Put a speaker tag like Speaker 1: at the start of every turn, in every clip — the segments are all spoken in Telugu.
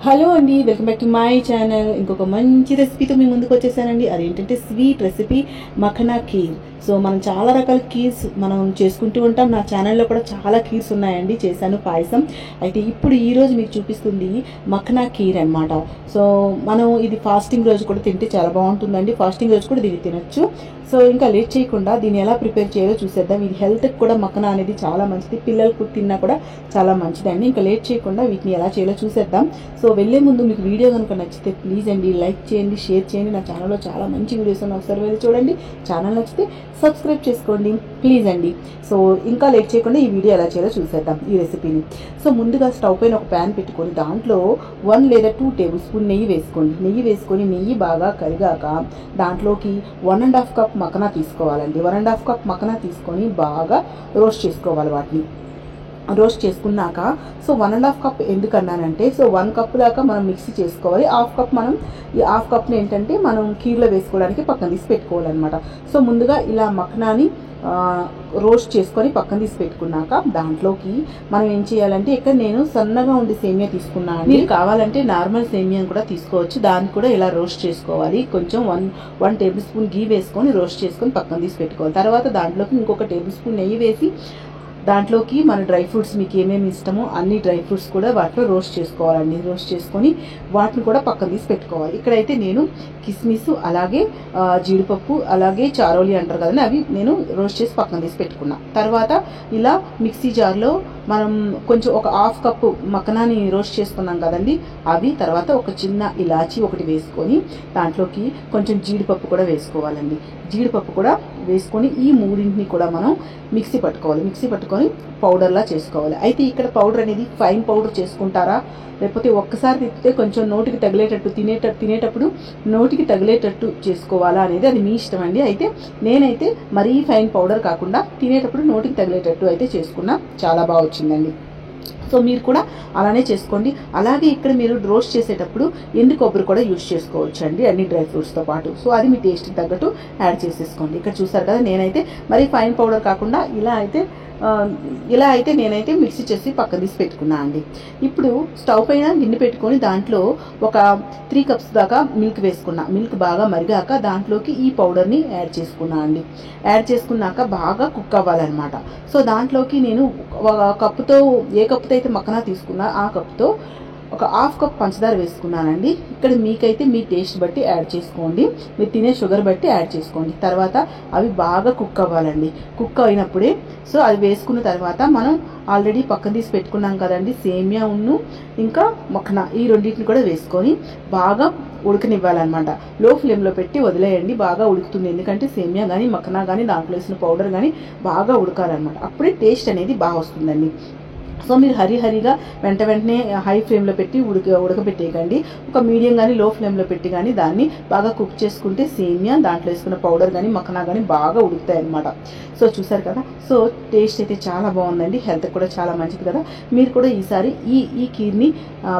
Speaker 1: హలో అండి, welcome back to my channel. ఇంకొక మంచి రెసిపీతో మీ ముందుకు వచ్చేసానండి. అదేంటంటే sweet recipe makhana kheer. So మనం చాలా రకాల ఖీర్స్ మనం చేసుకుంటూ ఉంటాం. నా ఛానల్లో కూడా చాలా ఖీర్స్ ఉన్నాయండి, చేశాను పాయసం. అయితే ఇప్పుడు ఈరోజు మీకు చూపిస్తుంది మఖనా ఖీర్ అనమాట. సో మనం ఇది ఫాస్టింగ్ రోజు కూడా తింటే చాలా బాగుంటుందండి. ఫాస్టింగ్ రోజు కూడా దీన్ని తినొచ్చు. సో ఇంకా లేట్ చేయకుండా దీన్ని ఎలా ప్రిపేర్ చేయాలో చూసేద్దాం. ఇది హెల్త్కి కూడా మఖనా అనేది చాలా మంచిది, పిల్లలకు తిన్నా కూడా చాలా మంచిదండి. ఇంకా లేట్ చేయకుండా వీటిని ఎలా చేయాలో చూసేద్దాం. సో వెళ్ళే ముందు మీకు వీడియో కనుక నచ్చితే ప్లీజ్ అండి లైక్ చేయండి, షేర్ చేయండి. నా ఛానల్లో చాలా మంచి వీడియోస్ ఉన్నాయి, ఒకసారి వెళ్ళి చూడండి. ఛానల్ నచ్చితే సబ్స్క్రైబ్ చేసుకోండి ప్లీజ్ అండి. సో ఇంకా లేట్ చేయకుండా ఈ వీడియో ఎలా చేయాలో చూసేద్దాం, ఈ రెసిపీని. సో ముందుగా స్టవ్ పైన ఒక ప్యాన్ పెట్టుకొని దాంట్లో 1 లేదా 2 టేబుల్ స్పూన్ నెయ్యి వేసుకోండి. నెయ్యి వేసుకొని నెయ్యి బాగా కరిగాక దాంట్లోకి 1½ కప్ మఖనా తీసుకోవాలండి. 1½ కప్ మఖనా తీసుకొని బాగా రోస్ట్ చేసుకోవాలి. వాటిని రోస్ట్ చేసుకున్నాక సో 1½ కప్ ఎందుకన్నానంటే, సో 1 కప్ దాకా మనం మిక్సీ చేసుకోవాలి. హాఫ్ కప్ మనం ఈ హాఫ్ కప్ని ఏంటంటే మనం కీర్లో వేసుకోవడానికి పక్కన తీసి పెట్టుకోవాలన్నమాట. సో ముందుగా ఇలా మఖనాని రోస్ట్ చేసుకొని పక్కన తీసి పెట్టుకున్నాక దాంట్లోకి మనం ఏం చేయాలంటే, ఇక్కడ నేను సన్నగా ఉండే సేమియా తీసుకున్నాను. మీరు కావాలంటే నార్మల్ సేమియాని కూడా తీసుకోవచ్చు. దాన్ని కూడా ఇలా రోస్ట్ చేసుకోవాలి. కొంచెం 1 టేబుల్ స్పూన్ గీ వేసుకొని రోస్ట్ చేసుకొని పక్కన తీసి పెట్టుకోవాలి. తర్వాత దాంట్లోకి ఇంకొక టేబుల్ స్పూన్ నెయ్యి వేసి దాంట్లోకి మన డ్రై ఫ్రూట్స్ మీకు ఏమేమి ఇష్టమో అన్ని డ్రై ఫ్రూట్స్ కూడా వాటిలో రోస్ట్ చేసుకోవాలండి. రోస్ట్ చేసుకొని వాటిని కూడా పక్కన తీసి పెట్టుకోవాలి. ఇక్కడైతే నేను కిస్మిస్, అలాగే జీడిపప్పు, అలాగే చారోలి అంటారు కదండి, అవి నేను రోస్ట్ చేసి పక్కన తీసి పెట్టుకున్నా. తర్వాత ఇలా మిక్సీ జార్లో మనం కొంచెం ఒక హాఫ్ కప్పు మఖనాని రోస్ట్ చేసుకున్నాం కదండి, అవి తర్వాత ఒక చిన్న ఇలాచి ఒకటి వేసుకొని దాంట్లోకి కొంచెం జీడిపప్పు కూడా వేసుకోవాలండి. జీడిపప్పు కూడా వేసుకొని ఈ మూడింటిని కూడా మనం మిక్సీ పట్టుకోవాలి. మిక్సీ పట్టుకొని పౌడర్లా చేసుకోవాలి. అయితే ఇక్కడ పౌడర్ అనేది ఫైన్ పౌడర్ చేసుకుంటారా, లేకపోతే ఒక్కసారి తిప్పితే కొంచెం నోటికి తగిలేటట్టు తినేటప్పుడు నోటికి తగిలేటట్టు చేసుకోవాలా అనేది అది మీ ఇష్టం అండి. అయితే నేనైతే మరీ ఫైన్ పౌడర్ కాకుండా తినేటప్పుడు నోటికి తగిలేటట్టు అయితే చేసుకున్నా, చాలా బాగా వచ్చిందండి. సో మీరు కూడా అలానే చేసుకోండి. అలాగే ఇక్కడ మీరు రోస్ట్ చేసేటప్పుడు ఎండు కొబ్బరి కూడా యూజ్ చేసుకోవచ్చు అండి, అన్ని డ్రై ఫ్రూట్స్తో పాటు. సో అది మీ టేస్ట్కి తగ్గట్టు యాడ్ చేసేసుకోండి. ఇక్కడ చూసారు కదా, నేనైతే మరీ ఫైన్ పౌడర్ కాకుండా ఇలా అయితే నేనైతే మిక్సీ చేసి పక్కన తీసి పెట్టుకున్నా అండి. ఇప్పుడు స్టవ్ పైన గిన్నె పెట్టుకొని దాంట్లో ఒక 3 కప్స్ దాకా మిల్క్ వేసుకున్నా. మిల్క్ బాగా మరిగాక దాంట్లోకి ఈ పౌడర్ని యాడ్ చేసుకున్నా అండి. యాడ్ చేసుకున్నాక బాగా కుక్ అవ్వాలన్నమాట. సో దాంట్లోకి నేను కప్పుతో, ఏ కప్పుతో అయితే మఖనా తీసుకున్నా ఆ కప్తో ఒక హాఫ్ కప్ పంచదార వేసుకున్నానండి. ఇక్కడ మీకైతే మీ టేస్ట్ బట్టి యాడ్ చేసుకోండి, మీరు తినే షుగర్ బట్టి యాడ్ చేసుకోండి. తర్వాత అవి బాగా కుక్ అవ్వాలండి. కుక్ అయినప్పుడే సో అది వేసుకున్న తర్వాత మనం ఆల్రెడీ పక్కన తీసి పెట్టుకున్నాం కదండి సేమియా ఇంకా మఖనా, ఈ రెండింటిని కూడా వేసుకొని బాగా ఉడకనివ్వాలన్నమాట. లో ఫ్లేమ్లో పెట్టి వదిలేయండి, బాగా ఉడుకుతుంది. ఎందుకంటే సేమియా కానీ మఖనా కానీ దాంట్లో వేసిన పౌడర్ కానీ బాగా ఉడకాలన్నమాట. అప్పుడే టేస్ట్ అనేది బాగా వస్తుందండి. సో మీరు హరిగా వెంటనే హై ఫ్లేమ్లో పెట్టి ఉడకబెట్టేయకండి. ఒక మీడియం కానీ లో ఫ్లేమ్లో పెట్టి కానీ దాన్ని బాగా కుక్ చేసుకుంటే సేమియా, దాంట్లో వేసుకున్న పౌడర్ కానీ మఖనా కానీ బాగా ఉడుకుతాయి అన్నమాట. సో చూసారు కదా, సో టేస్ట్ అయితే చాలా బాగుందండి, హెల్త్కి కూడా చాలా మంచిది కదా. మీరు కూడా ఈసారి ఈ ఖీర్ని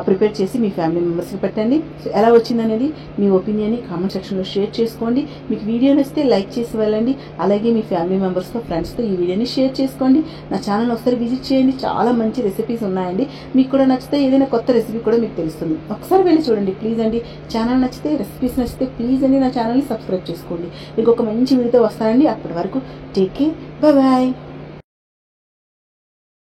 Speaker 1: ప్రిపేర్ చేసి మీ ఫ్యామిలీ మెంబర్స్కి పెట్టండి. సో ఎలా వచ్చిందనేది మీ ఒపీనియన్ని కామెంట్ సెక్షన్లో షేర్ చేసుకోండి. మీకు వీడియో నచ్చితే లైక్ చేసి వెళ్ళండి. అలాగే మీ ఫ్యామిలీ మెంబర్స్తో, ఫ్రెండ్స్తో ఈ వీడియోని షేర్ చేసుకోండి. నా ఛానల్ ఒకసారి విజిట్ చేయండి, చాలా మంచి రెసిపీస్ ఉన్నాయండి. మీకు కూడా నచ్చితే ఏదైనా కొత్త రెసిపీ కూడా మీకు తెలుస్తుంది, ఒకసారి వెళ్ళి చూడండి ప్లీజ్ అండి. ఛానల్ నచ్చితే, రెసిపీస్ నచ్చితే ప్లీజ్ అండి నా ఛానల్ని సబ్స్క్రైబ్ చేసుకోండి. ఇంకొక మంచి వీడియోతో వస్తానండి. అప్పటి వరకు టేక్ కేర్, బాయ్ బాయ్.